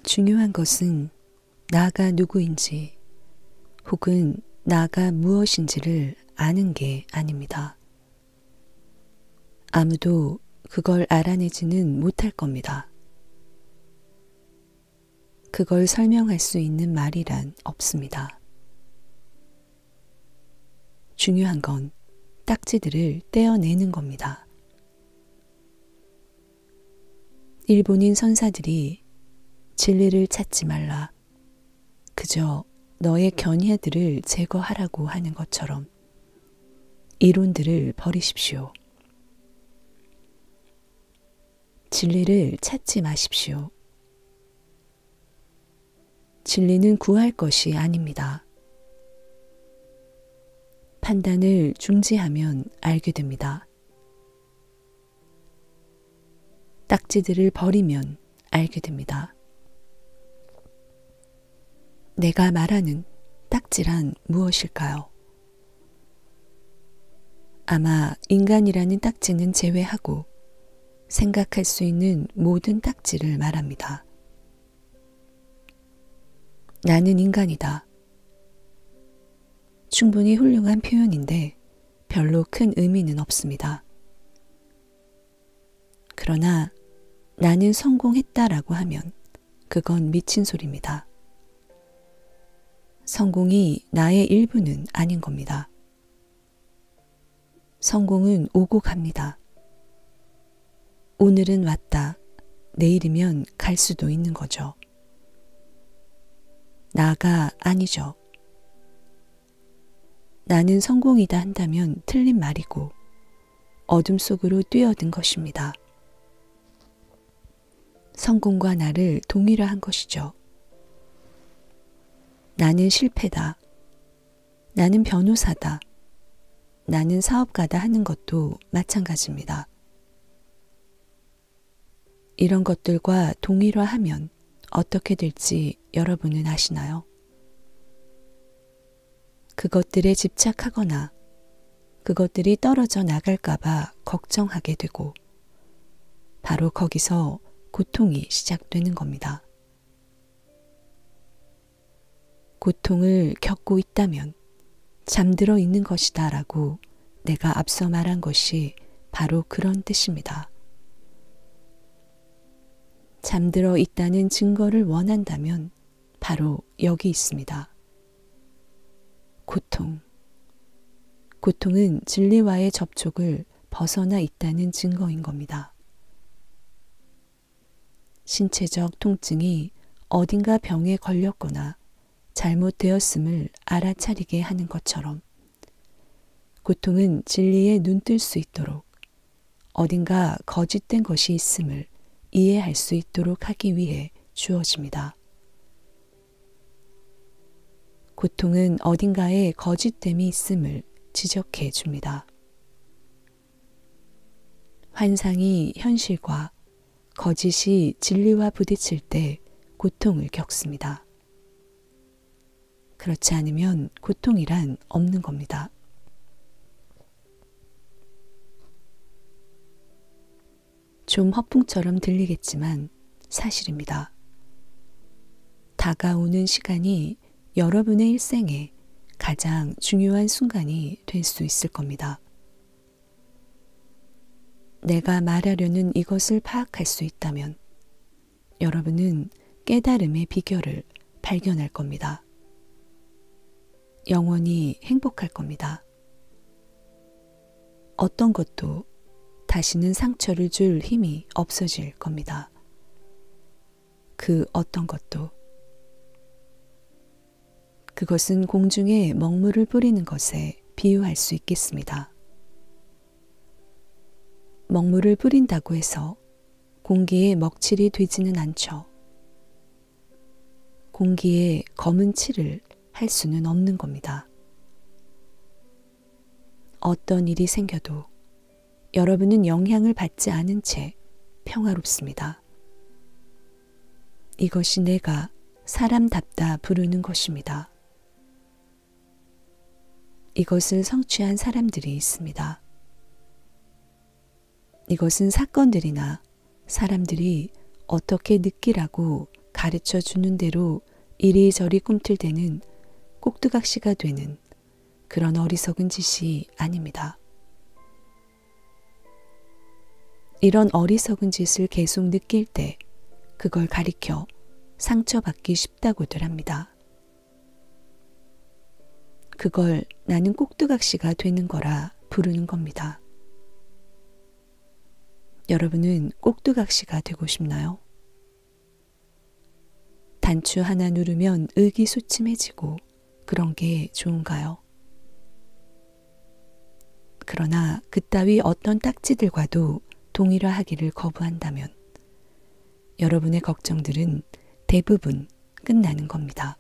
중요한 것은 나가 누구인지 혹은 나가 무엇인지를 아는 게 아닙니다. 아무도 그걸 알아내지는 못할 겁니다. 그걸 설명할 수 있는 말이란 없습니다. 중요한 건 딱지들을 떼어내는 겁니다. 일본인 선사들이 진리를 찾지 말라. 그저 너의 견해들을 제거하라고 하는 것처럼 이론들을 버리십시오. 진리를 찾지 마십시오. 진리는 구할 것이 아닙니다. 판단을 중지하면 알게 됩니다. 딱지들을 버리면 알게 됩니다. 내가 말하는 딱지란 무엇일까요? 아마 인간이라는 딱지는 제외하고 생각할 수 있는 모든 딱지를 말합니다. 나는 인간이다. 충분히 훌륭한 표현인데 별로 큰 의미는 없습니다. 그러나 나는 성공했다라고 하면 그건 미친 소리입니다. 성공이 나의 일부는 아닌 겁니다. 성공은 오고 갑니다. 오늘은 왔다. 내일이면 갈 수도 있는 거죠. 나가 아니죠. 나는 성공이다 한다면 틀린 말이고 어둠 속으로 뛰어든 것입니다. 성공과 나를 동일화한 것이죠. 나는 실패다. 나는 변호사다. 나는 사업가다 하는 것도 마찬가지입니다. 이런 것들과 동일화하면 어떻게 될지 여러분은 아시나요? 그것들에 집착하거나 그것들이 떨어져 나갈까봐 걱정하게 되고 바로 거기서 고통이 시작되는 겁니다. 고통을 겪고 있다면 잠들어 있는 것이다 라고 내가 앞서 말한 것이 바로 그런 뜻입니다. 잠들어 있다는 증거를 원한다면 바로 여기 있습니다. 고통. 고통은 진리와의 접촉을 벗어나 있다는 증거인 겁니다. 신체적 통증이 어딘가 병에 걸렸거나 잘못되었음을 알아차리게 하는 것처럼 고통은 진리에 눈뜰 수 있도록 어딘가 거짓된 것이 있음을 이해할 수 있도록 하기 위해 주어집니다. 고통은 어딘가에 거짓됨이 있음을 지적해 줍니다. 환상이 현실과 거짓이 진리와 부딪힐 때 고통을 겪습니다. 그렇지 않으면 고통이란 없는 겁니다. 좀 허풍처럼 들리겠지만 사실입니다. 다가오는 시간이 여러분의 일생에 가장 중요한 순간이 될 수 있을 겁니다. 내가 말하려는 이것을 파악할 수 있다면 여러분은 깨달음의 비결을 발견할 겁니다. 영원히 행복할 겁니다. 어떤 것도 다시는 상처를 줄 힘이 없어질 겁니다. 그 어떤 것도. 그것은 공중에 먹물을 뿌리는 것에 비유할 수 있겠습니다. 먹물을 뿌린다고 해서 공기에 먹칠이 되지는 않죠. 공기에 검은 칠을 할 수는 없는 겁니다. 어떤 일이 생겨도 여러분은 영향을 받지 않은 채 평화롭습니다. 이것이 내가 사람답다 부르는 것입니다. 이것을 성취한 사람들이 있습니다. 이것은 사건들이나 사람들이 어떻게 느끼라고 가르쳐 주는 대로 이리저리 꿈틀대는 꼭두각시가 되는 그런 어리석은 짓이 아닙니다. 이런 어리석은 짓을 계속 느낄 때 그걸 가리켜 상처받기 쉽다고들 합니다. 그걸 나는 꼭두각시가 되는 거라 부르는 겁니다. 여러분은 꼭두각시가 되고 싶나요? 단추 하나 누르면 의기소침해지고 그런 게 좋은가요? 그러나 그따위 어떤 딱지들과도 동일화하기를 거부한다면 여러분의 걱정들은 대부분 끝나는 겁니다.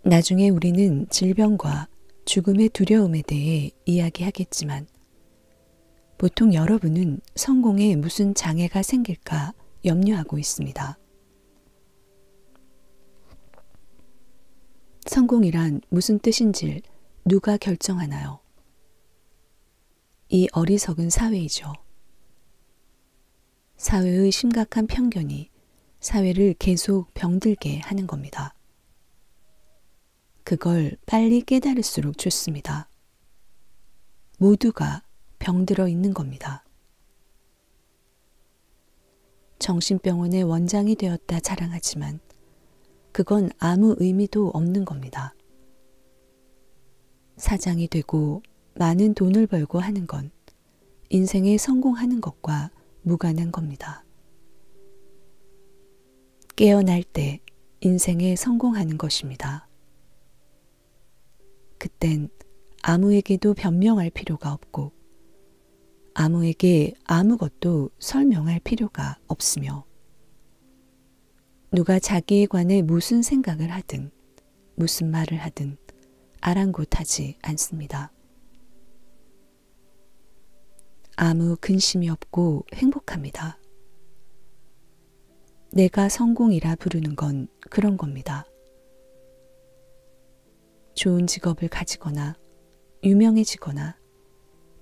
나중에 우리는 질병과 죽음의 두려움에 대해 이야기하겠지만 보통 여러분은 성공에 무슨 장애가 생길까 염려하고 있습니다. 성공이란 무슨 뜻인지 누가 결정하나요? 이 어리석은 사회이죠. 사회의 심각한 편견이 사회를 계속 병들게 하는 겁니다. 그걸 빨리 깨달을수록 좋습니다. 모두가 병들어 있는 겁니다. 정신병원의 원장이 되었다 자랑하지만 그건 아무 의미도 없는 겁니다. 사장이 되고 많은 돈을 벌고 하는 건 인생에 성공하는 것과 무관한 겁니다. 깨어날 때 인생에 성공하는 것입니다. 그땐 아무에게도 변명할 필요가 없고 아무에게 아무것도 설명할 필요가 없으며 누가 자기에 관해 무슨 생각을 하든 무슨 말을 하든 아랑곳하지 않습니다. 아무 근심이 없고 행복합니다. 내가 성공이라 부르는 건 그런 겁니다. 좋은 직업을 가지거나 유명해지거나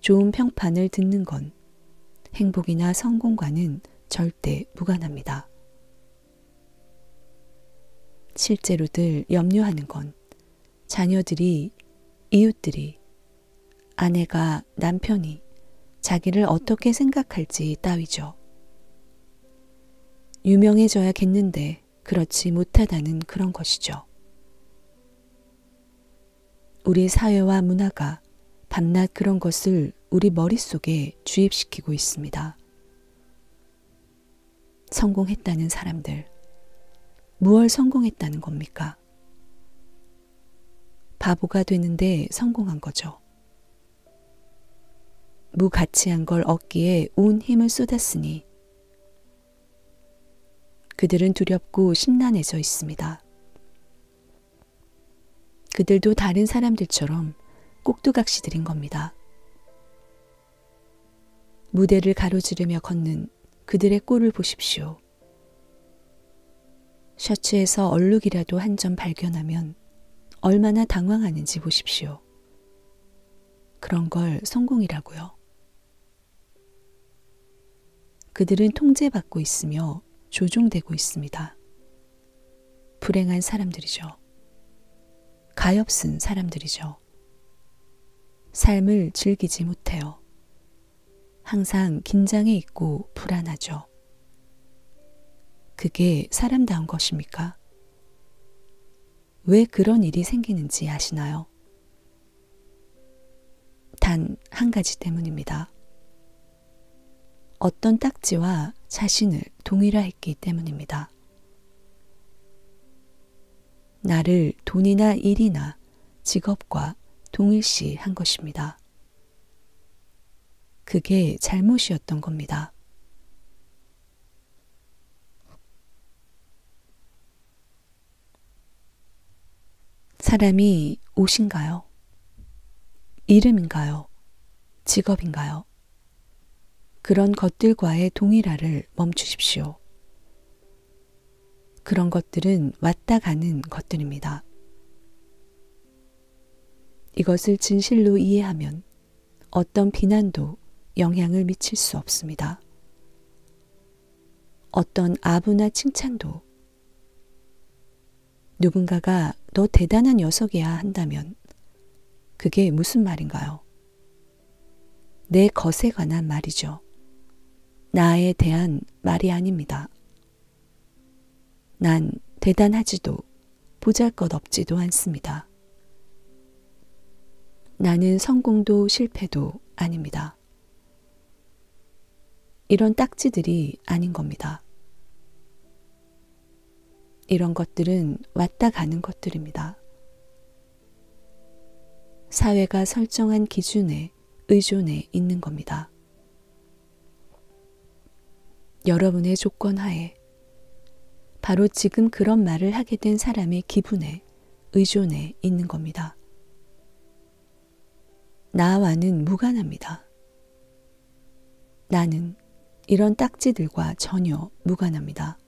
좋은 평판을 듣는 건 행복이나 성공과는 절대 무관합니다. 실제로들 염려하는 건 자녀들이, 이웃들이, 아내가, 남편이 자기를 어떻게 생각할지 따위죠. 유명해져야겠는데 그렇지 못하다는 그런 것이죠. 우리 사회와 문화가 밤낮 그런 것을 우리 머릿속에 주입시키고 있습니다. 성공했다는 사람들, 무얼 성공했다는 겁니까? 바보가 되는데 성공한 거죠. 무가치한 걸 얻기에 온 힘을 쏟았으니 그들은 두렵고 심란해져 있습니다. 그들도 다른 사람들처럼 꼭두각시들인 겁니다. 무대를 가로지르며 걷는 그들의 꼴을 보십시오. 셔츠에서 얼룩이라도 한 점 발견하면 얼마나 당황하는지 보십시오. 그런 걸 성공이라고요. 그들은 통제받고 있으며 조종되고 있습니다. 불행한 사람들이죠. 가엾은 사람들이죠. 삶을 즐기지 못해요. 항상 긴장해 있고 불안하죠. 그게 사람다운 것입니까? 왜 그런 일이 생기는지 아시나요? 단 한 가지 때문입니다. 어떤 딱지와 자신을 동일화했기 때문입니다. 나를 돈이나 일이나 직업과 동일시한 것입니다. 그게 잘못이었던 겁니다. 사람이 옷인가요? 이름인가요? 직업인가요? 그런 것들과의 동일화를 멈추십시오. 그런 것들은 왔다 가는 것들입니다. 이것을 진실로 이해하면 어떤 비난도 영향을 미칠 수 없습니다. 어떤 아부나 칭찬도 누군가가 너 대단한 녀석이야 한다면 그게 무슨 말인가요? 내 것에 관한 말이죠. 나에 대한 말이 아닙니다. 난 대단하지도 보잘것없지도 않습니다. 나는 성공도 실패도 아닙니다. 이런 딱지들이 아닌 겁니다. 이런 것들은 왔다 가는 것들입니다. 사회가 설정한 기준에 의존해 있는 겁니다. 여러분의 조건 하에 바로 지금 그런 말을 하게 된 사람의 기분에 의존해 있는 겁니다. 나와는 무관합니다. 나는 이런 딱지들과 전혀 무관합니다.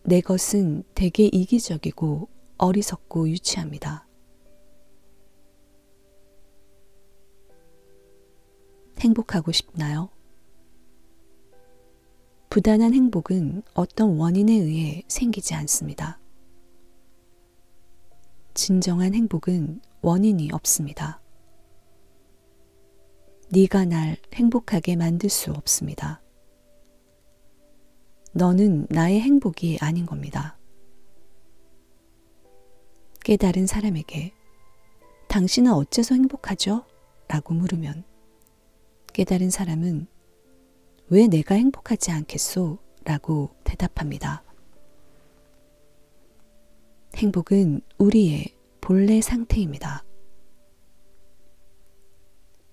내 것은 되게 이기적이고 어리석고 유치합니다. 행복하고 싶나요? 부단한 행복은 어떤 원인에 의해 생기지 않습니다. 진정한 행복은 원인이 없습니다. 네가 날 행복하게 만들 수 없습니다. 너는 나의 행복이 아닌 겁니다. 깨달은 사람에게 당신은 어째서 행복하죠? 라고 물으면 깨달은 사람은 왜 내가 행복하지 않겠소? 라고 대답합니다. 행복은 우리의 본래 상태입니다.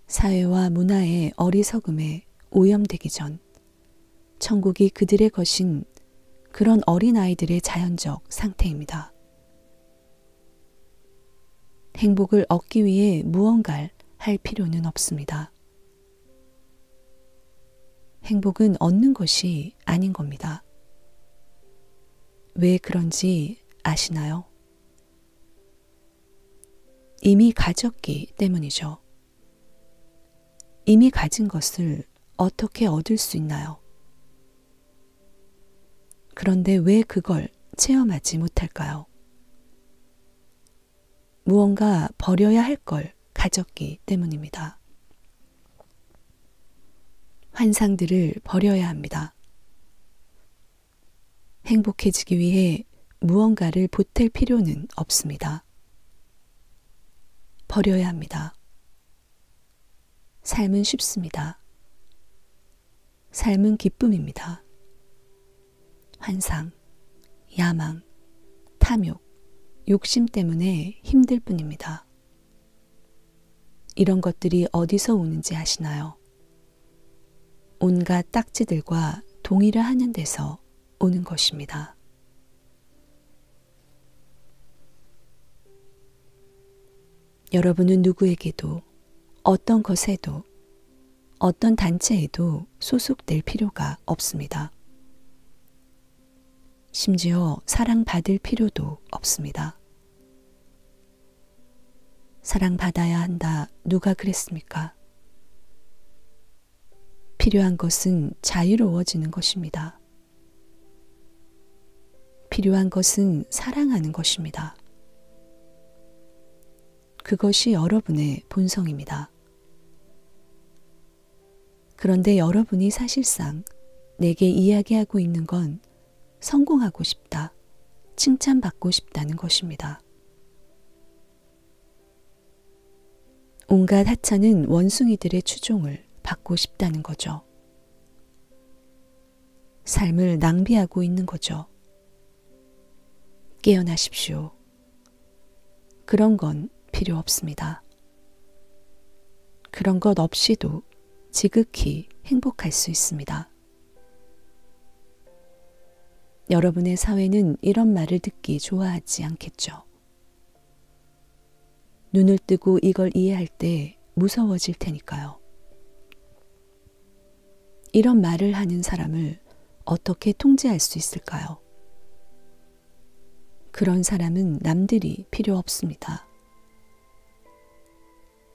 사회와 문화의 어리석음에 오염되기 전 천국이 그들의 것인 그런 어린아이들의 자연적 상태입니다. 행복을 얻기 위해 무언가를 할 필요는 없습니다. 행복은 얻는 것이 아닌 겁니다. 왜 그런지 아시나요? 이미 가졌기 때문이죠. 이미 가진 것을 어떻게 얻을 수 있나요? 그런데 왜 그걸 체험하지 못할까요? 무언가 버려야 할 걸 가졌기 때문입니다. 환상들을 버려야 합니다. 행복해지기 위해 무언가를 보탤 필요는 없습니다. 버려야 합니다. 삶은 쉽습니다. 삶은 기쁨입니다. 환상, 야망, 탐욕, 욕심 때문에 힘들 뿐입니다. 이런 것들이 어디서 오는지 아시나요? 온갖 딱지들과 동의를 하는 데서 오는 것입니다. 여러분은 누구에게도 어떤 것에도 어떤 단체에도 소속될 필요가 없습니다. 심지어 사랑받을 필요도 없습니다. 사랑받아야 한다. 누가 그랬습니까? 필요한 것은 자유로워지는 것입니다. 필요한 것은 사랑하는 것입니다. 그것이 여러분의 본성입니다. 그런데 여러분이 사실상 내게 이야기하고 있는 건 성공하고 싶다, 칭찬받고 싶다는 것입니다. 온갖 하찮은 원숭이들의 추종을 받고 싶다는 거죠. 삶을 낭비하고 있는 거죠. 깨어나십시오. 그런 건 필요 없습니다. 그런 것 없이도 지극히 행복할 수 있습니다. 여러분의 사회는 이런 말을 듣기 좋아하지 않겠죠. 눈을 뜨고 이걸 이해할 때 무서워질 테니까요. 이런 말을 하는 사람을 어떻게 통제할 수 있을까요? 그런 사람은 남들이 필요 없습니다.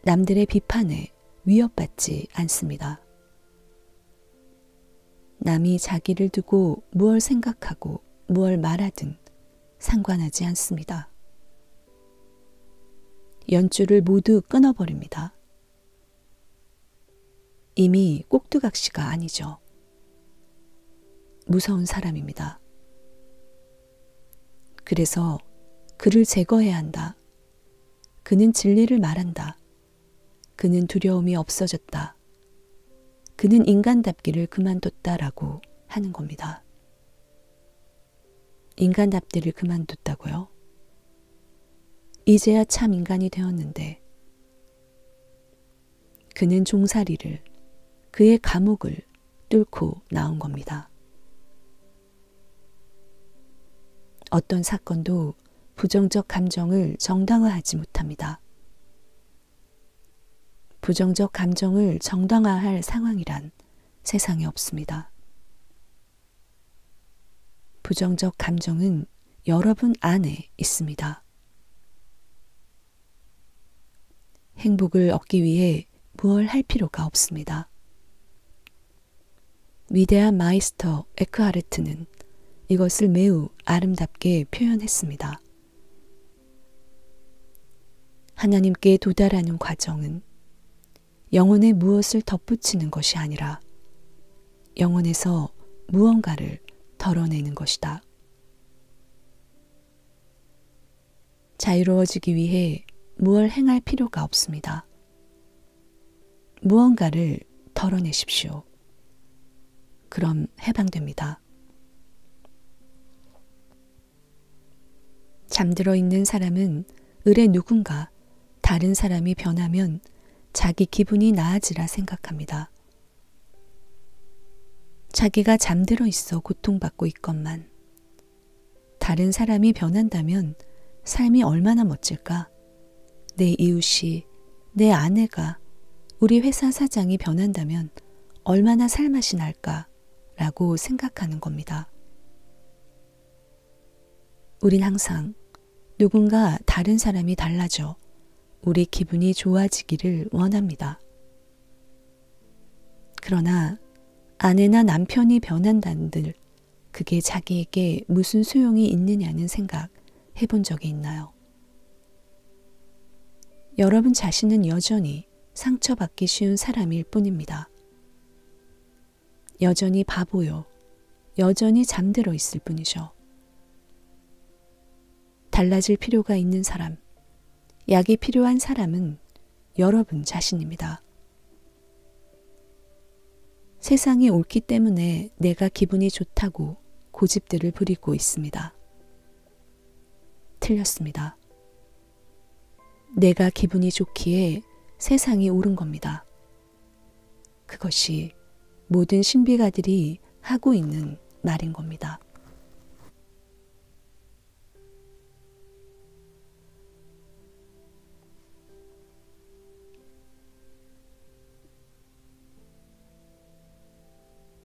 남들의 비판에 위협받지 않습니다. 남이 자기를 두고 무얼 생각하고 무얼 말하든 상관하지 않습니다. 연줄을 모두 끊어버립니다. 이미 꼭두각시가 아니죠. 무서운 사람입니다. 그래서 그를 제거해야 한다. 그는 진리를 말한다. 그는 두려움이 없어졌다. 그는 인간답기를 그만뒀다라고 하는 겁니다. 인간답기를 그만뒀다고요? 이제야 참 인간이 되었는데 그는 종살이를, 그의 감옥을 뚫고 나온 겁니다. 어떤 사건도 부정적 감정을 정당화하지 못합니다. 부정적 감정을 정당화할 상황이란 세상에 없습니다. 부정적 감정은 여러분 안에 있습니다. 행복을 얻기 위해 무얼 할 필요가 없습니다. 위대한 마이스터 에크하르트는 이것을 매우 아름답게 표현했습니다. 하나님께 도달하는 과정은 영혼에 무엇을 덧붙이는 것이 아니라 영혼에서 무언가를 덜어내는 것이다. 자유로워지기 위해 무얼 행할 필요가 없습니다. 무언가를 덜어내십시오. 그럼 해방됩니다. 잠들어 있는 사람은 을에 누군가 다른 사람이 변하면 자기 기분이 나아지라 생각합니다. 자기가 잠들어 있어 고통받고 있건만 다른 사람이 변한다면 삶이 얼마나 멋질까? 내 이웃이, 내 아내가, 우리 회사 사장이 변한다면 얼마나 살맛이 날까? 라고 생각하는 겁니다. 우린 항상 누군가 다른 사람이 달라져 우리 기분이 좋아지기를 원합니다. 그러나 아내나 남편이 변한다는들 그게 자기에게 무슨 소용이 있느냐는 생각 해본 적이 있나요? 여러분 자신은 여전히 상처받기 쉬운 사람일 뿐입니다. 여전히 바보요. 여전히 잠들어 있을 뿐이죠. 달라질 필요가 있는 사람, 약이 필요한 사람은 여러분 자신입니다. 세상이 옳기 때문에 내가 기분이 좋다고 고집들을 부리고 있습니다. 틀렸습니다. 내가 기분이 좋기에 세상이 옳은 겁니다. 그것이 모든 신비가들이 하고 있는 말인 겁니다.